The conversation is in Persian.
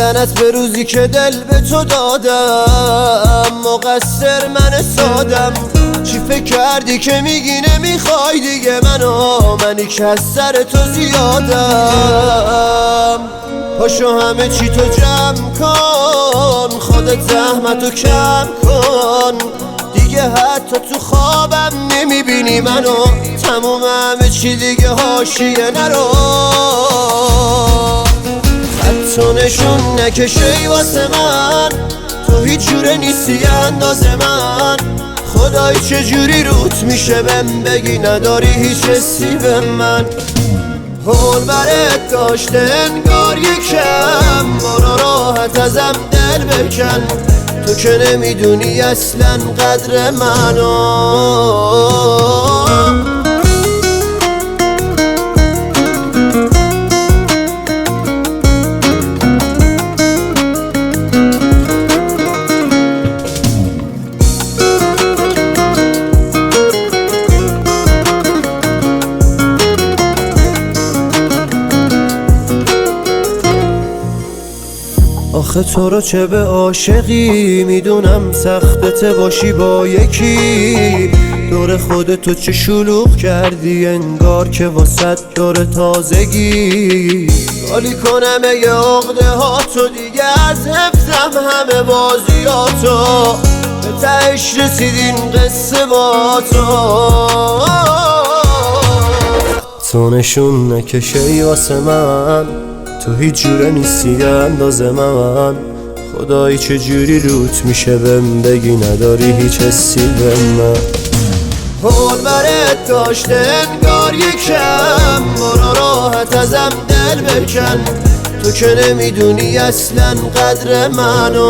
لعنت به روزی که دل به تو دادم، مقصر من سادم. چی فکر کردی که میگی نمیخوای دیگه منی که از سر تو زیادم. پاشو همه چی تو جمع کن، خودت زحمتو کم کن دیگه، حتی تو خوابم نمیبینی منو. تموم همه چی دیگه حاشیه نرو، خط و نشون نکشی واسه من، تو هیچ جوره نیستی اندازه من. خدای چجوری روت میشه بهم بگی نداری هیچ حسی به من. حول برات داشته انگار یکم، برو راحت ازم دل بکن، تو که نمیدونی اصلا قدر منو. آخه تو رو چه به عاشقی، میدونم سختته باشی با یکی. دور خودتو چه شلوغ کردی، انگار که واسه دور تازگی. خالی کنم یه عقده ها تو دیگه، از حفظم همه بازیاتو. به تهش رسیدین قصه با تو نشون نکشی واسه من، تو هیچ جوره نیستی اندازه من. خدایی چجوری روت میشه بهم بگی نداری هیچ حسی به من. حول برات داشته انگار یکم، برو راحت ازم دل بکن، تو که نمیدونی اصلا قدر منو.